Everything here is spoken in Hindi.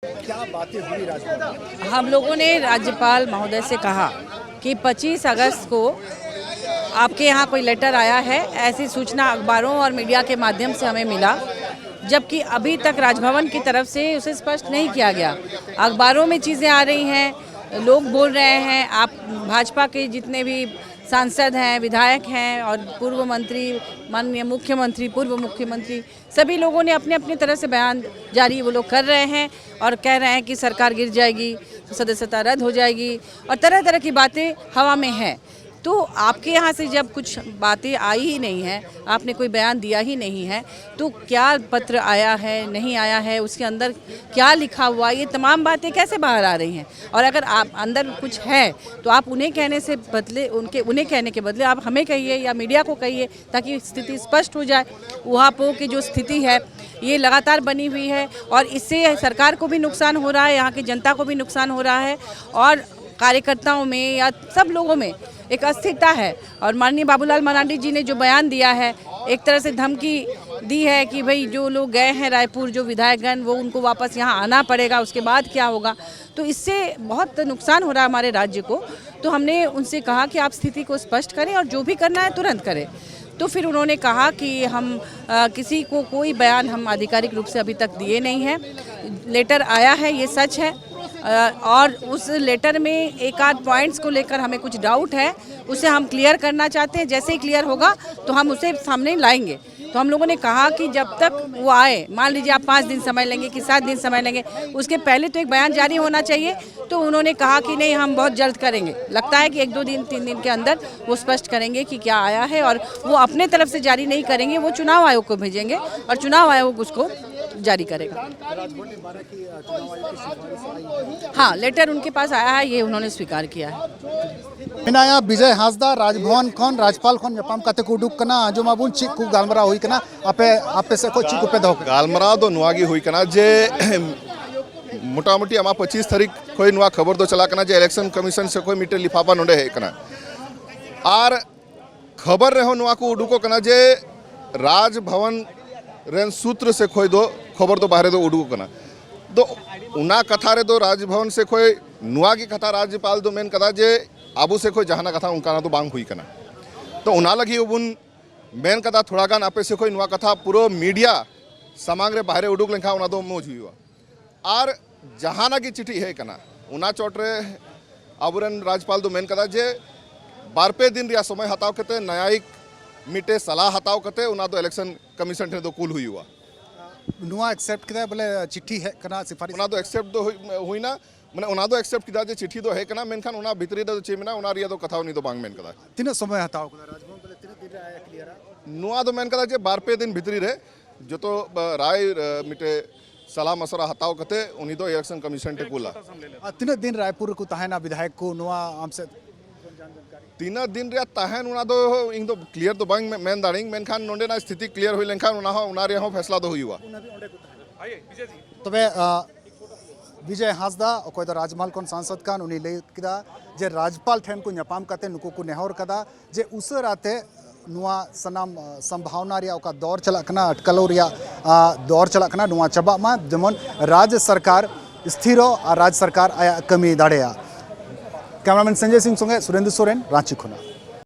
क्या बातें हुई राज्यपाल? हम लोगों ने राज्यपाल महोदय से कहा कि 25 अगस्त को आपके यहाँ कोई लेटर आया है, ऐसी सूचना अखबारों और मीडिया के माध्यम से हमें मिला, जबकि अभी तक राजभवन की तरफ से उसे स्पष्ट नहीं किया गया। अखबारों में चीज़ें आ रही हैं, लोग बोल रहे हैं, आप भाजपा के जितने भी सांसद हैं, विधायक हैं और पूर्व मंत्री, माननीय मुख्यमंत्री, पूर्व मुख्यमंत्री, सभी लोगों ने अपने अपने तरह से बयान जारी वो लोग कर रहे हैं और कह रहे हैं कि सरकार गिर जाएगी, सदस्यता रद्द हो जाएगी और तरह तरह की बातें हवा में हैं। तो आपके यहाँ से जब कुछ बातें आई ही नहीं हैं, आपने कोई बयान दिया ही नहीं है, तो क्या पत्र आया है, नहीं आया है, उसके अंदर क्या लिखा हुआ, ये तमाम बातें कैसे बाहर आ रही हैं? और अगर आप अंदर कुछ है तो आप उन्हें कहने से बदले उन्हें कहने के बदले आप हमें कहिए या मीडिया को कहिए, ताकि स्थिति स्पष्ट हो जाए। ऊहापोह की जो स्थिति है ये लगातार बनी हुई है और इससे सरकार को भी नुकसान हो रहा है, यहाँ की जनता को भी नुकसान हो रहा है और कार्यकर्ताओं में या सब लोगों में एक अस्थिरता है। और माननीय बाबूलाल मरांडी जी ने जो बयान दिया है, एक तरह से धमकी दी है कि भाई जो लोग गए हैं रायपुर, जो विधायकगण, वो उनको वापस यहाँ आना पड़ेगा, उसके बाद क्या होगा। तो इससे बहुत नुकसान हो रहा है हमारे राज्य को। तो हमने उनसे कहा कि आप स्थिति को स्पष्ट करें और जो भी करना है तुरंत करें। तो फिर उन्होंने कहा कि हम किसी को कोई बयान हम आधिकारिक रूप से अभी तक दिए नहीं हैं। लेटर आया है, ये सच है, और उस लेटर में एक आध पॉइंट्स को लेकर हमें कुछ डाउट है, उसे हम क्लियर करना चाहते हैं। जैसे ही क्लियर होगा तो हम उसे सामने लाएंगे। तो हम लोगों ने कहा कि जब तक वो आए, मान लीजिए आप 5 दिन समय लेंगे कि 7 दिन समय लेंगे, उसके पहले तो एक बयान जारी होना चाहिए। तो उन्होंने कहा कि नहीं, हम बहुत जल्द करेंगे। लगता है कि 1-2 दिन 3 दिन के अंदर वो स्पष्ट करेंगे कि क्या आया है, और वो अपने तरफ से जारी नहीं करेंगे, वो चुनाव आयोग को भेजेंगे और चुनाव आयोग उसको जारी करेगा। हाँ, लेटर उनके पास आया है, ये उन्होंने स्वीकार किया है। मिनाया विजय हांसदा राजभवन खन राज्यपाल खन ᱧᱟᱯᱟᱢ ᱠᱟᱛᱮ ᱠᱚ ᱩᱰᱩᱠ ᱠᱟᱱᱟ ᱟᱸᱡᱚᱢᱟᱵᱚᱱ ᱪᱮᱫ ᱠᱚ ᱜᱟᱞᱢᱟᱨᱟᱣ ᱦᱩᱭ ᱠᱟᱱᱟ ᱟᱯᱮ ᱥᱮ ᱠᱚ ᱪᱮᱫ ᱠᱚᱯᱮ ᱫᱚᱦᱚ ᱠᱟᱜᱼᱟ? गालमराव दो नुआ गी हुई कना जे मोटामोटी आमा 25 तारीख कोई नुआ खबर दो चला कना जे इलेक्शन कमीशन से कोई मीटर लिफाफा नोडे है कना और खबर रहो नुआ को उडुको कना जे राजभवन रेन सूत्र से कोई दो खबर दो बाहर दो उडुको कना तो उना कथा रे दो राजभवन से कोई नुआ की कथा राज्यपाल दो मेन कथा जे आबू से कोई जहाना कथा उनका ना तो बांग हुई कना तो उना लगी उन मेन कथा थोड़ा गान आपे से कोई नुआ कथा पूरा मीडिया समांग रे बाहर उडुक लेखा उना दो मौज हुआ और जहाना की चिट्ठी है कना उना चोट रे आबुरन राज्यपाल दो मेन कथा जे 12 दिन रिया समय हताव कते न्यायिक मिटे सलाह हताव कते उना दो इलेक्शन कमीशन थे दो कुल हुआ नुआ एक्सेप्ट किदा बोले चिट्ठी है कना सिफारिश उना दो एक्सेप्ट दो हुई ना माने उना दो एक्सेप्ट किदा जे चिट्ठी दो है कना मेनखान उना भितरी दो चेमना उना रिया दो कथा उनी दो बांग मेन कदा तीन समय हताव कदा राजभवन बोले तीन दिन रे आया क्लियर नुआ दो मेन कदा जे 12 दिन भितरी रे जो तो राय मिटे सलाह मसरा हताव कते उनी दो इलेक्शन कमीशन टे कुला तीन दिन रायपुर को तहना विधायक को नुआ हमसे 3 दिन रे तहन उना दो इन दो क्लियर दो बांग मेन दाड़िंग मेनखान नोंडे ना स्थिति क्लियर हुई लेनखान उना हो उना रे हो फैसला दो हुआ तबे विजय हांसदा अकोय दो राजमहल कोन सांसद कान उनी ले किदा जे राज्यपाल ठेन को ᱧᱟᱯᱟᱢ कते नुको को नेहर कदा जे उसराते नुआ सनाम संभावना रिया ओका दौर चला कना अटकलो रिया दौर चला कना नुआ चबा मा जेमन राज्य सरकार स्थिरो और राज्य सरकार आया कमी दाड़ेया। कैमरामैन संजय सिंह संगे सुरेंद्र सोरेन, रांची खुना।